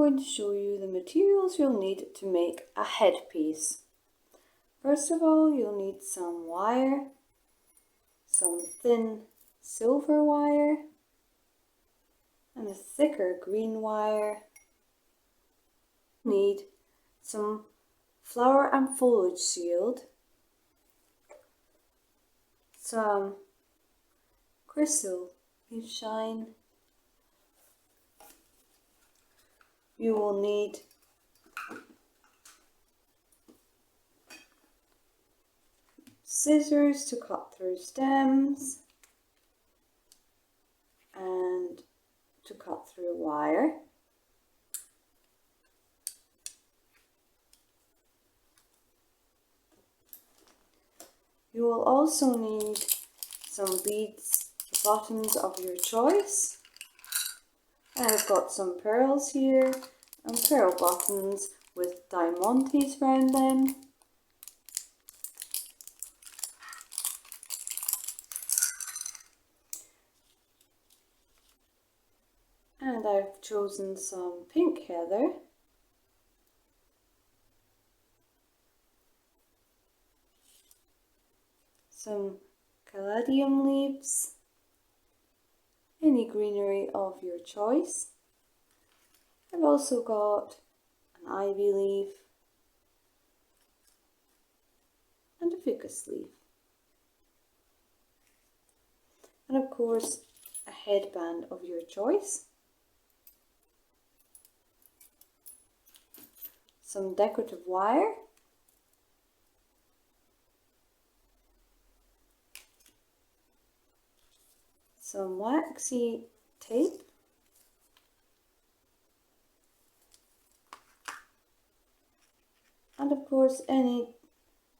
going to show you the materials you'll need to make a headpiece. First of all, you'll need some wire, some thin silver wire, and a thicker green wire. You'll need some flower and foliage sealed, some Chrystal Leafshine. You will need scissors to cut through stems and to cut through wire. You will also need some beads, buttons of your choice. I've got some pearls here and pearl buttons with diamantes around them. And I've chosen some pink heather. Some caladium leaves, any greenery of your choice. I've also got an ivy leaf and a ficus leaf. And of course, a headband of your choice. Some decorative wire. Some waxy tape. And of course, any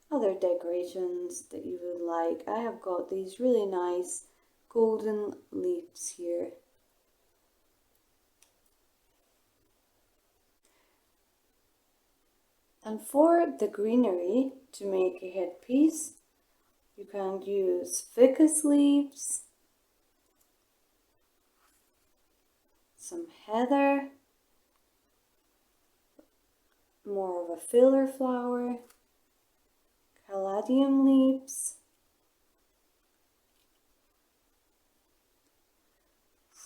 other decorations that you would like. I have got these really nice golden leaves here. And for the greenery to make a headpiece, you can use ficus leaves, some heather, more of a filler flower, caladium leaves,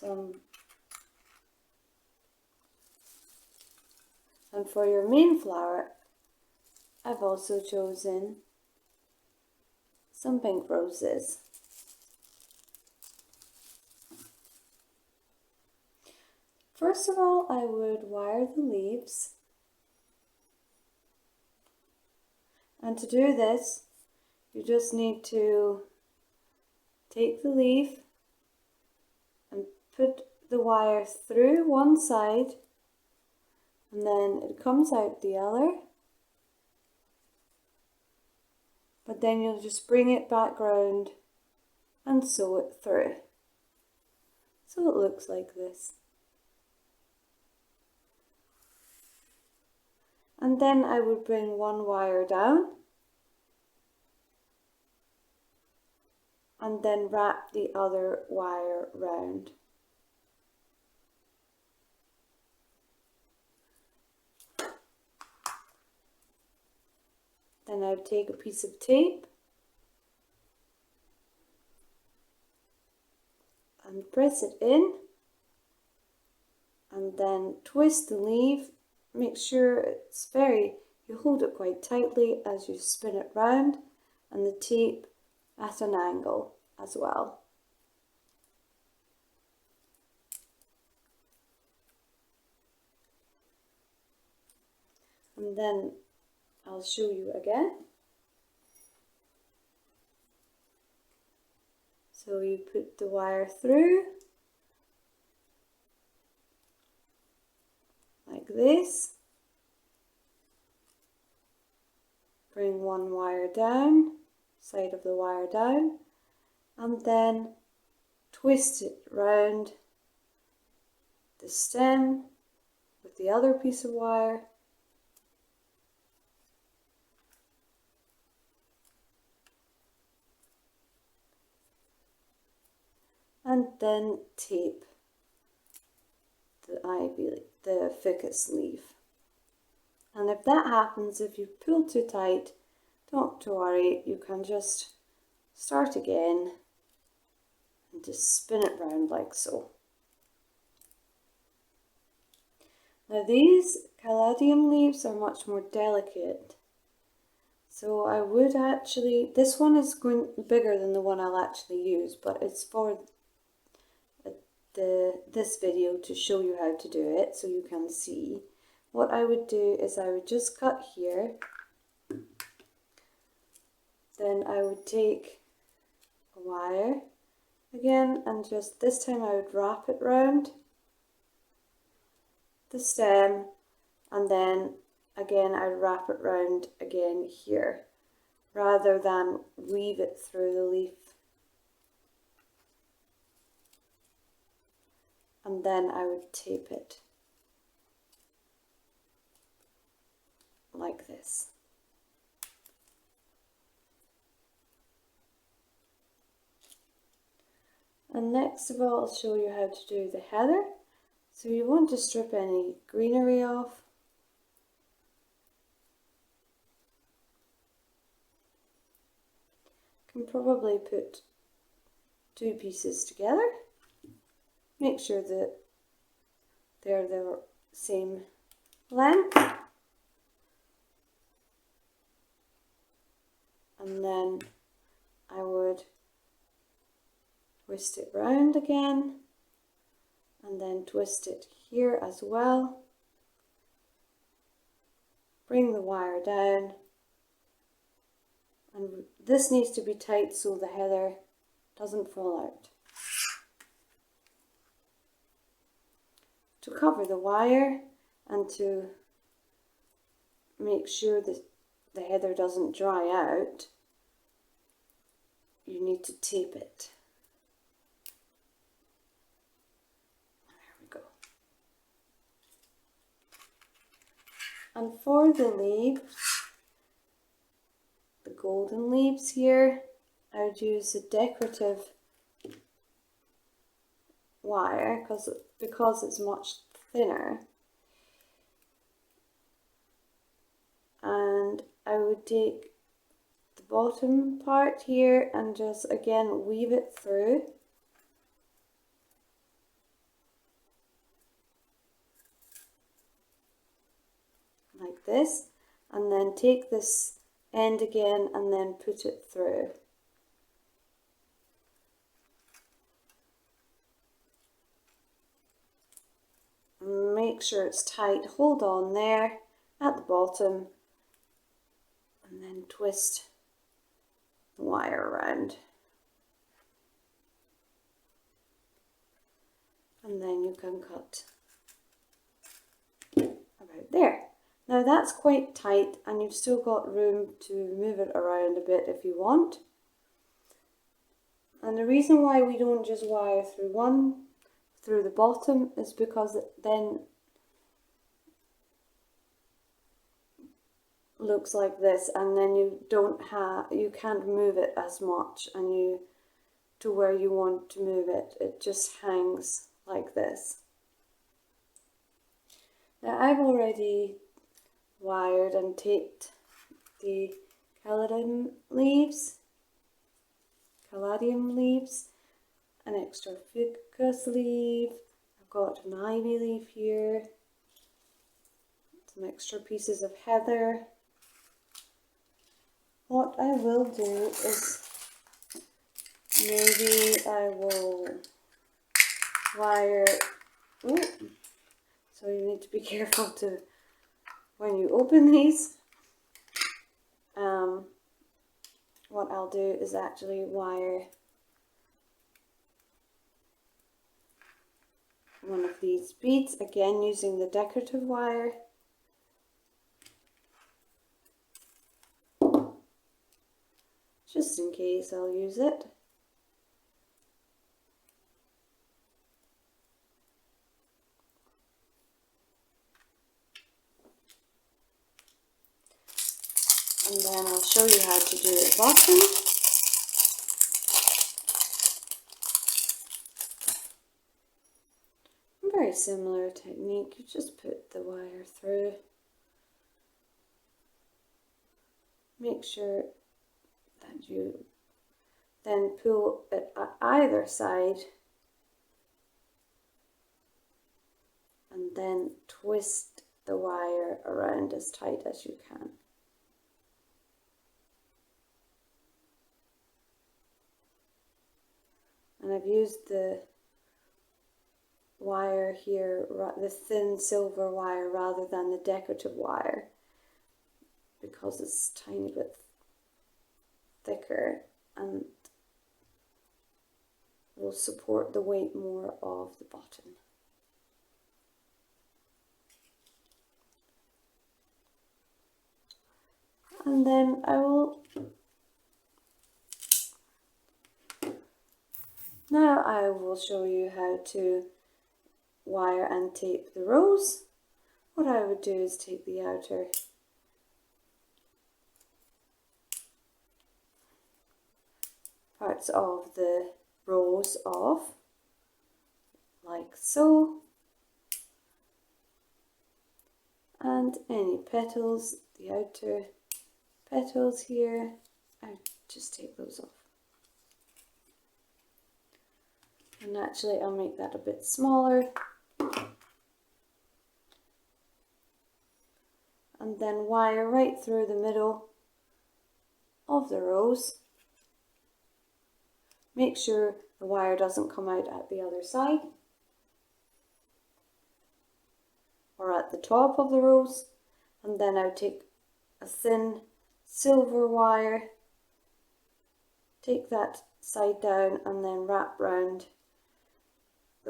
and for your main flower, I've also chosen some pink roses. First of all, I would wire the leaves. And to do this, you just need to take the leaf and put the wire through one side, and then it comes out the other. But then you'll just bring it back round and sew it through. So it looks like this. And then I would bring one wire down and then wrap the other wire round. Then I'd take a piece of tape and press it in, and then twist the leaf. Make sure you hold it quite tightly as you spin it round, and the tape at an angle as well. And then I'll show you again. So you put the wire through like this. Bring one wire down, side of the wire down, and then twist it round the stem with the other piece of wire. And then tape the thickest leaf. And if that happens, if you pull too tight, don't worry, you can just start again and just spin it round like so. Now these caladium leaves are much more delicate, so I would actually, this one is going bigger than the one I'll actually use, but it's for this video to show you how to do it so you can see. What I would do is I would just cut here, then I would take a wire again and just this time I would wrap it round the stem, and then again I wrap it round again here rather than weave it through the leaf. And then I would tape it like this. And next of all, I'll show you how to do the heather. So you want to strip any greenery off. You can probably put 2 pieces together. Make sure that they're the same length. And then I would twist it round again and then twist it here as well. Bring the wire down, and this needs to be tight so the heather doesn't fall out. To cover the wire and to make sure that the heather doesn't dry out, you need to tape it. There we go. And for the leaves, the golden leaves here, I would use a decorative wire because it's much thinner. And I would take the bottom part here and just again weave it through. Like this, and then take this end again and then put it through. Make sure it's tight, hold on there at the bottom, and then twist the wire around. And then you can cut about there. Now that's quite tight and you've still got room to move it around a bit if you want. And the reason why we don't just wire through the bottom is because it then looks like this, and then you can't move it as much and to where you want to move it. It just hangs like this. Now I've already wired and taped the caladium leaves, an extra ficus leaf, I've got an ivy leaf here, some extra pieces of heather. What I will do is maybe I will wire, so you need to be careful when you open these. What I'll do is actually wire one of these beads, again using the decorative wire. Just in case I'll use it. And then I'll show you how to do the bottom. Very similar technique. You just put the wire through. Make sure that you then pull it at either side and then twist the wire around as tight as you can. And I've used the wire here, the thin silver wire, rather than the decorative wire, because it's a tiny bit thicker and will support the weight more of the bottom. And then I will show you how to wire and tape the rose. What I would do is take the outer parts of the rose off, like so, and any petals, the outer petals here, I just take those off. And naturally I'll make that a bit smaller, and then wire right through the middle of the rose. Make sure the wire doesn't come out at the other side or at the top of the rose, and then I'll take a thin silver wire, take that side down, and then wrap the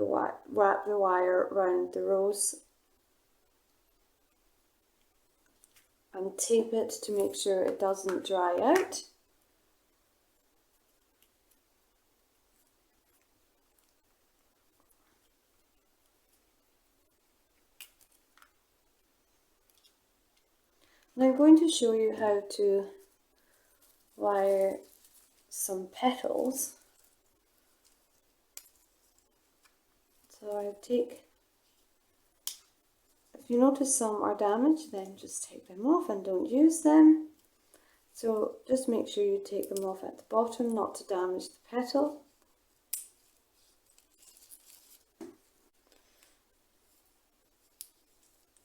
wire around the rose and tape it to make sure it doesn't dry out. And I'm going to show you how to wire some petals. So I take, if you notice some are damaged, then just take them off and don't use them. So just make sure you take them off at the bottom, not to damage the petal.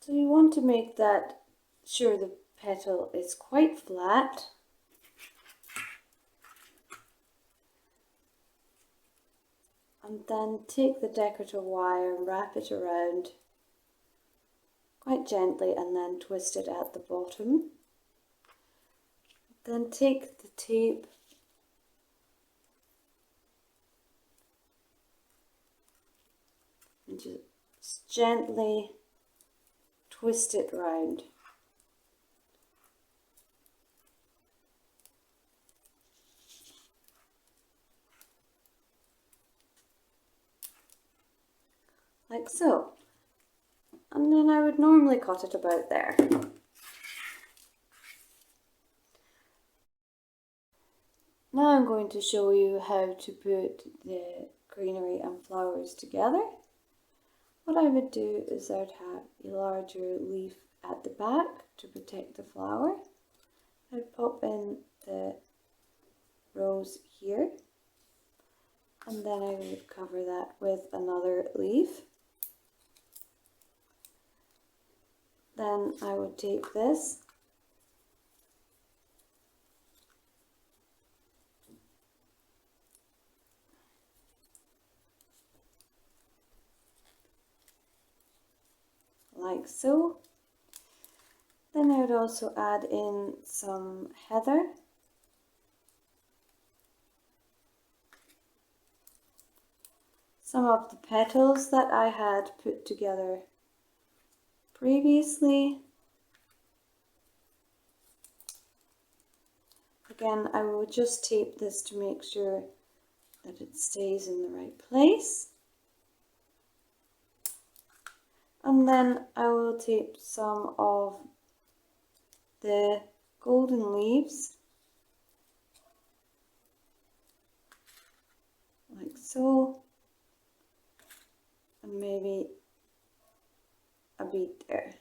So you want to make sure the petal is quite flat. And then take the decorative wire and wrap it around quite gently and then twist it at the bottom. Then take the tape and just gently twist it round. Like so. And then I would normally cut it about there. Now I'm going to show you how to put the greenery and flowers together. What I would do is I'd have a larger leaf at the back to protect the flower. I'd pop in the rose here, and then I would cover that with another leaf. Then I would take this like so. Then I would also add in some heather. Some of the petals that I had put together previously. Again, I will just tape this to make sure that it stays in the right place. And then I will tape some of the golden leaves, like so, and maybe a bead there.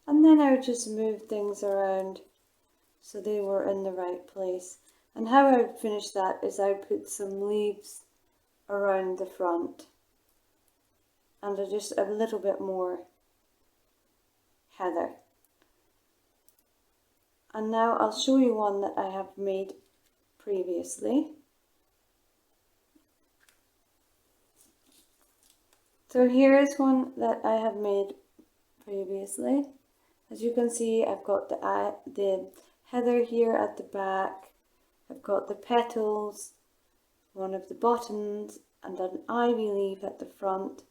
And then I would just move things around so they were in the right place. And how I would finish that is I would put some leaves around the front and just a little bit more heather. And now I'll show you one that I have made previously. So here is one that I have made previously. As you can see, I've got the heather here at the back, I've got the petals, one of the buttons, and an ivy leaf at the front,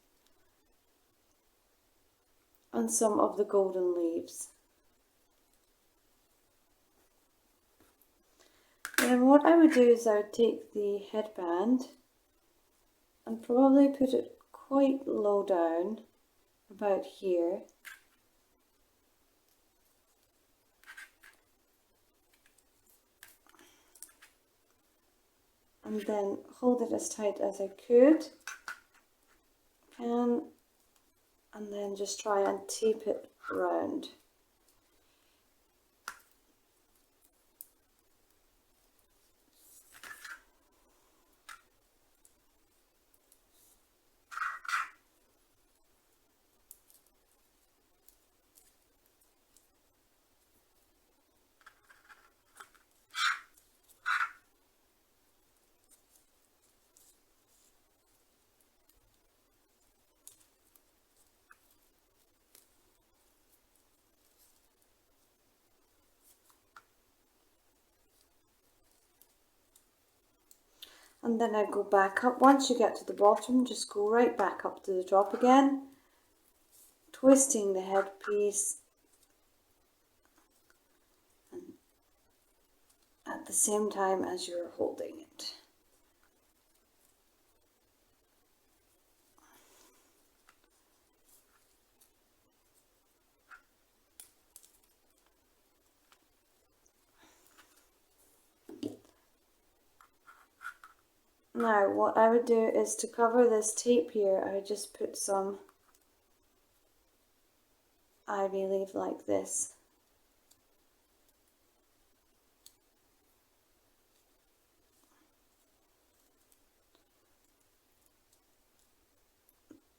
and some of the golden leaves. And what I would do is I would take the headband and probably put it quite low down, about here. And then hold it as tight as I can, and then just try and tape it round. And then I go back up. Once you get to the bottom, just go right back up to the top again, twisting the headpiece and at the same time as you're holding it. Now what I would do is to cover this tape here, I would just put some ivy leaf like this.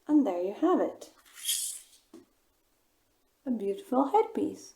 And there you have it. A beautiful headpiece.